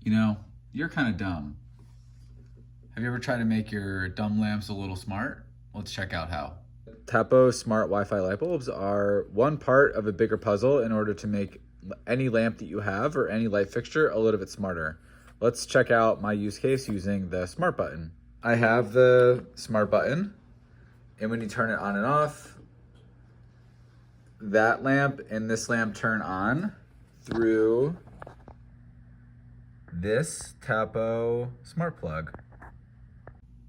You know, you're kind of dumb. Have you ever tried to make your dumb lamps a little smart? Let's check out how. Tapo Smart Wi-Fi light bulbs are one part of a bigger puzzle in order to make any lamp that you have or any light fixture a little bit smarter. Let's check out my use case using the smart button. I have the smart button, and when you turn it on and off, that lamp and this lamp turn on through this Tapo smart plug.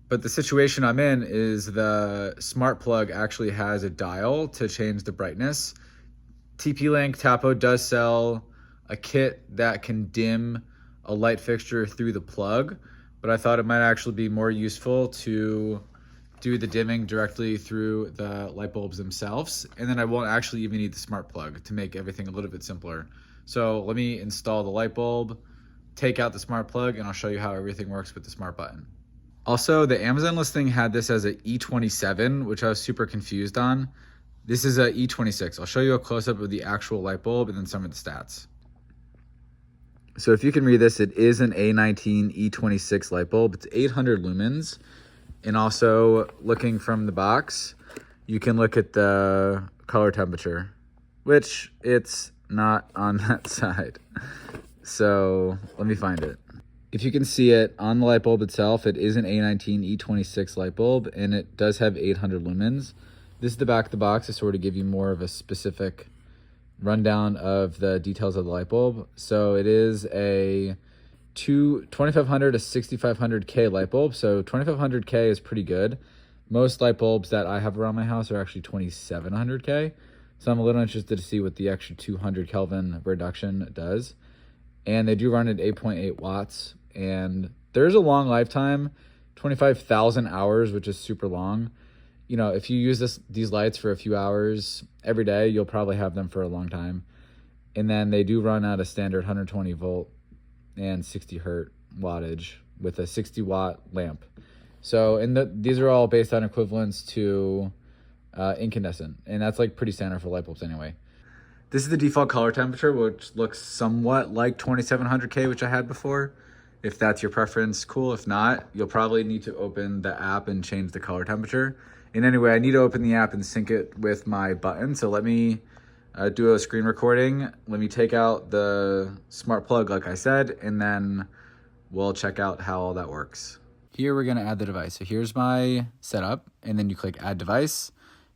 But the situation I'm in is the smart plug actually has a dial to change the brightness. TP-Link Tapo does sell a kit that can dim a light fixture through the plug, but I thought it might actually be more useful to do the dimming directly through the light bulbs themselves. And then I won't actually even need the smart plug to make everything a little bit simpler. So let me install the light bulb, take out the smart plug, and I'll show you how everything works with the smart button. Also, the Amazon listing had this as an E27, which I was super confused on. This is a E26. I'll show you a close-up of the actual light bulb and then some of the stats. So if you can read this, it is an A19 E26 light bulb. It's 800 lumens. And also, looking from the box, you can look at the color temperature, which it's not on that side. So let me find it. If you can see it on the light bulb itself, it is an A19 E26 light bulb, and it does have 800 lumens. This is the back of the box to sort of give you more of a specific rundown of the details of the light bulb. So it is a 2500 to 6500K light bulb. So 2500K is pretty good. Most light bulbs that I have around my house are actually 2700K. So I'm a little interested to see what the extra 200 Kelvin reduction does. And they do run at 8.8 watts. And there's a long lifetime, 25,000 hours, which is super long. You know, if you use these lights for a few hours every day, you'll probably have them for a long time. And then they do run at a standard 120 volt and 60 hertz wattage with a 60 watt lamp. So, and these are all based on equivalents to incandescent, and that's like pretty standard for light bulbs anyway. This is the default color temperature, which looks somewhat like 2700K, which I had before. If that's your preference, cool. If not, you'll probably need to open the app and change the color temperature. And anyway, I need to open the app and sync it with my button. So let me do a screen recording. Let me take out the smart plug, like I said, and then we'll check out how all that works. Here we're gonna add the device. So here's my setup, and then you click add device.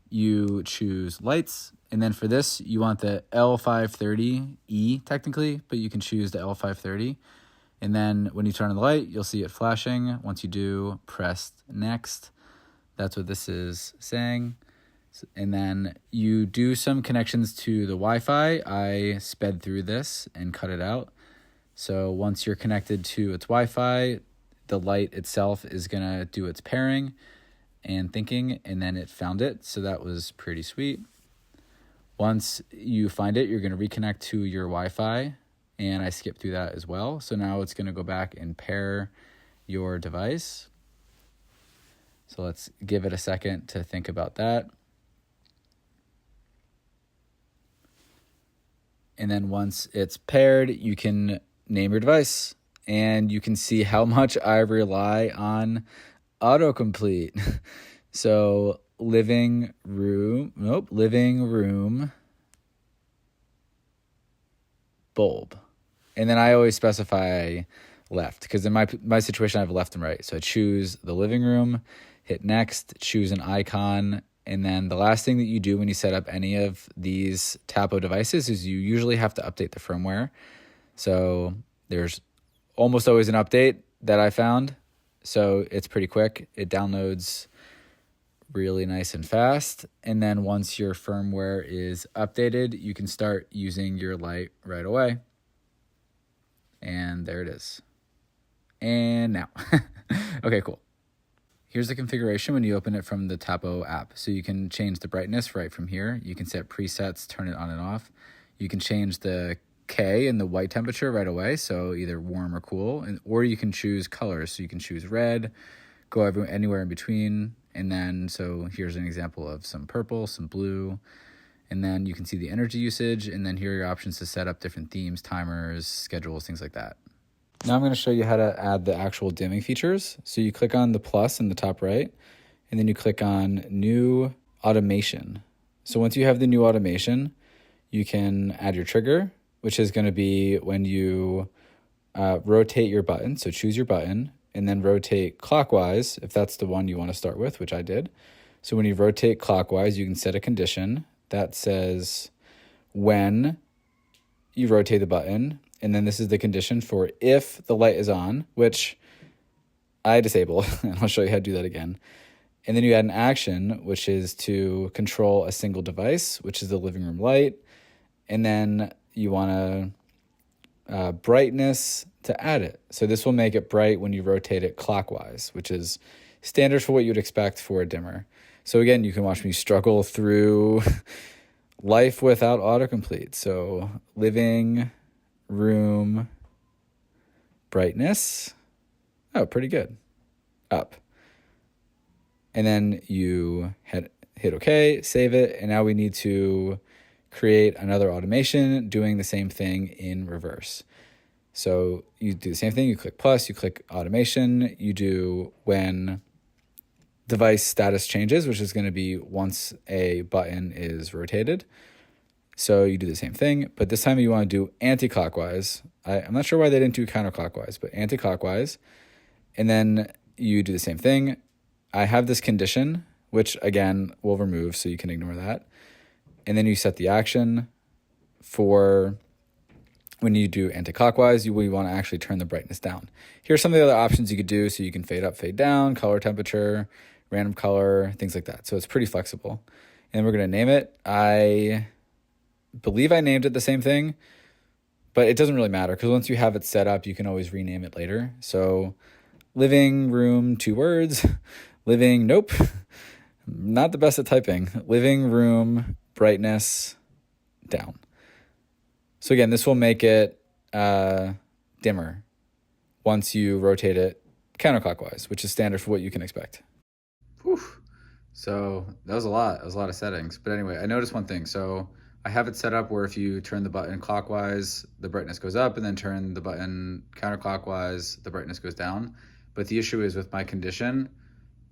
You choose lights, and then for this, you want the L530E technically, but you can choose the L530. And then when you turn on the light, you'll see it flashing. Once you do, press next. That's what this is saying. And then you do some connections to the Wi-Fi. I sped through this and cut it out. So once you're connected to its Wi-Fi, the light itself is gonna do its pairing and thinking, and then it found it. So that was pretty sweet. Once you find it, you're gonna reconnect to your Wi-Fi, and I skipped through that as well. So now it's gonna go back and pair your device. So let's give it a second to think about that. And then once it's paired, you can name your device, and you can see how much I rely on autocomplete. So living room bulb. And then I always specify left, because in my situation I have left and right. So I choose the living room, hit next, choose an icon, and then the last thing that you do when you set up any of these Tapo devices is you usually have to update the firmware. So there's almost always an update that I found. So it's pretty quick. It downloads really nice and fast. And then once your firmware is updated, you can start using your light right away. And there it is. And now. Okay, cool. Here's the configuration when you open it from the Tapo app. So you can change the brightness right from here. You can set presets, turn it on and off. You can change the K and the white temperature right away, so either warm or cool, or you can choose colors. So you can choose red, go anywhere in between, and then, so here's an example of some purple, some blue, and then you can see the energy usage, and then here are your options to set up different themes, timers, schedules, things like that. Now I'm going to show you how to add the actual dimming features. So you click on the plus in the top right, and then you click on New Automation. So once you have the new automation, you can add your trigger, which is going to be when you rotate your button. So choose your button and then rotate clockwise if that's the one you want to start with, which I did. So when you rotate clockwise, you can set a condition that says when you rotate the button, and then this is the condition for if the light is on, which I disable, and I'll show you how to do that again. And then you add an action, which is to control a single device, which is the living room light. And then you want a brightness to add it. So this will make it bright when you rotate it clockwise, which is standard for what you'd expect for a dimmer. So again, you can watch me struggle through life without autocomplete. So living room brightness. Oh, pretty good. Up. And then you hit OK, save it. And now we need to create another automation doing the same thing in reverse. So you do the same thing. You click plus, you click automation. You do when device status changes, which is going to be once a button is rotated. So you do the same thing, but this time you want to do anti-clockwise. I'm not sure why they didn't do counterclockwise, but anti-clockwise. And then you do the same thing. I have this condition, which again, we'll remove so you can ignore that. And then you set the action for when you do anti-clockwise, you want to actually turn the brightness down. Here's some of the other options you could do. So you can fade up, fade down, color temperature, random color, things like that. So it's pretty flexible. And we're going to name it. I believe I named it the same thing, but it doesn't really matter because once you have it set up, you can always rename it later. So living room, 2 words, living, nope, not the best at typing, living room brightness down. So again, this will make it dimmer once you rotate it counterclockwise, which is standard for what you can expect. Whew. So that was a lot. That was a lot of settings. But anyway, I noticed one thing. So I have it set up where if you turn the button clockwise, the brightness goes up, and then turn the button counterclockwise, the brightness goes down. But the issue is with my condition,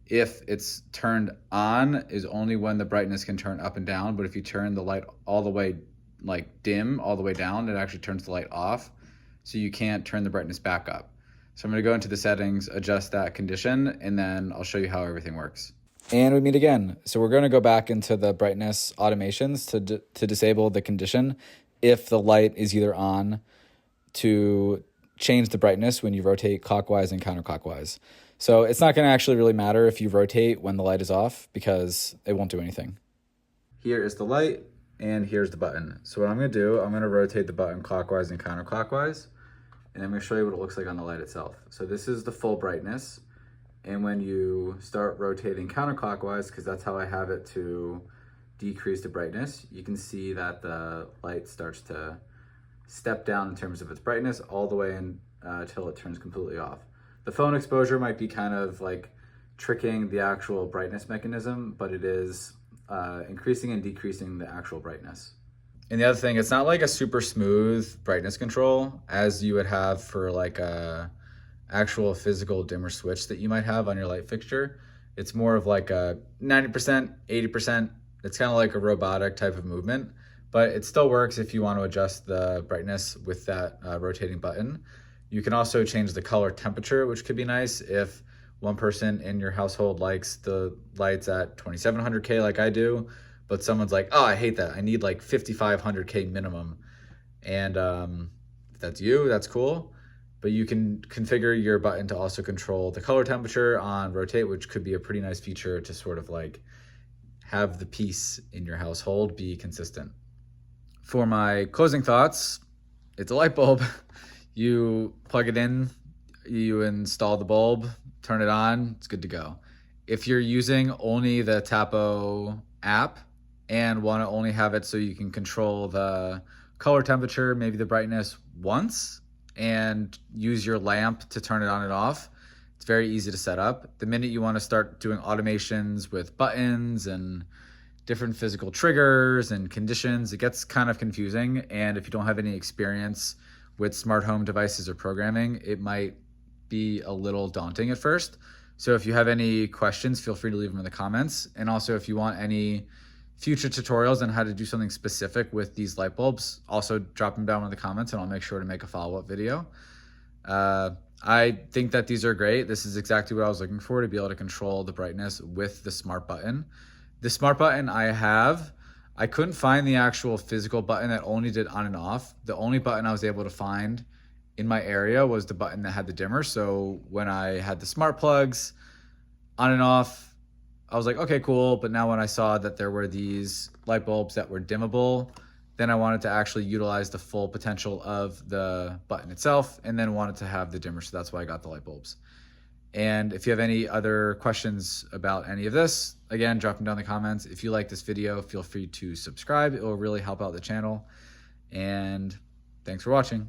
if it's turned on is only when the brightness can turn up and down. But if you turn the light all the way like dim, all the way down, it actually turns the light off. So you can't turn the brightness back up. So I'm going to go into the settings, adjust that condition, and then I'll show you how everything works. And we meet again. So we're going to go back into the brightness automations to disable the condition if the light is either on to change the brightness when you rotate clockwise and counterclockwise. So it's not going to actually really matter if you rotate when the light is off because it won't do anything. Here is the light and here's the button. So what I'm going to do, I'm going to rotate the button clockwise and counterclockwise, and I'm going to show you what it looks like on the light itself. So this is the full brightness. And when you start rotating counterclockwise, because that's how I have it to decrease the brightness, you can see that the light starts to step down in terms of its brightness all the way in, until it turns completely off. The phone exposure might be kind of like tricking the actual brightness mechanism, but it is increasing and decreasing the actual brightness. And the other thing, it's not like a super smooth brightness control as you would have for like a actual physical dimmer switch that you might have on your light fixture. It's more of like a 90%, 80%. It's kind of like a robotic type of movement, but it still works if you want to adjust the brightness with that rotating button. You can also change the color temperature, which could be nice if one person in your household likes the lights at 2700K like I do, but someone's like, oh, I hate that. I need like 5500K minimum. And if that's you, that's cool. But you can configure your button to also control the color temperature on rotate, which could be a pretty nice feature to sort of like have the peace in your household be consistent. For my closing thoughts, it's a light bulb. You plug it in, you install the bulb, turn it on, it's good to go. If you're using only the Tapo app and want to only have it so you can control the color temperature, maybe the brightness once, and use your lamp to turn it on and off, it's very easy to set up. The minute you want to start doing automations with buttons and different physical triggers and conditions, it gets kind of confusing. And if you don't have any experience with smart home devices or programming, it might be a little daunting at first. So if you have any questions, feel free to leave them in the comments. And also if you want any future tutorials on how to do something specific with these light bulbs, also drop them down in the comments and I'll make sure to make a follow-up video. I think that these are great. This is exactly what I was looking for, to be able to control the brightness with the smart button. The smart button I couldn't find the actual physical button that only did on and off. The only button I was able to find in my area was the button that had the dimmer. So when I had the smart plugs on and off, I was like, okay, cool. But now when I saw that there were these light bulbs that were dimmable, then I wanted to actually utilize the full potential of the button itself, and then wanted to have the dimmer. So that's why I got the light bulbs. And if you have any other questions about any of this, again, drop them down in the comments. If you like this video, feel free to subscribe. It will really help out the channel. And thanks for watching.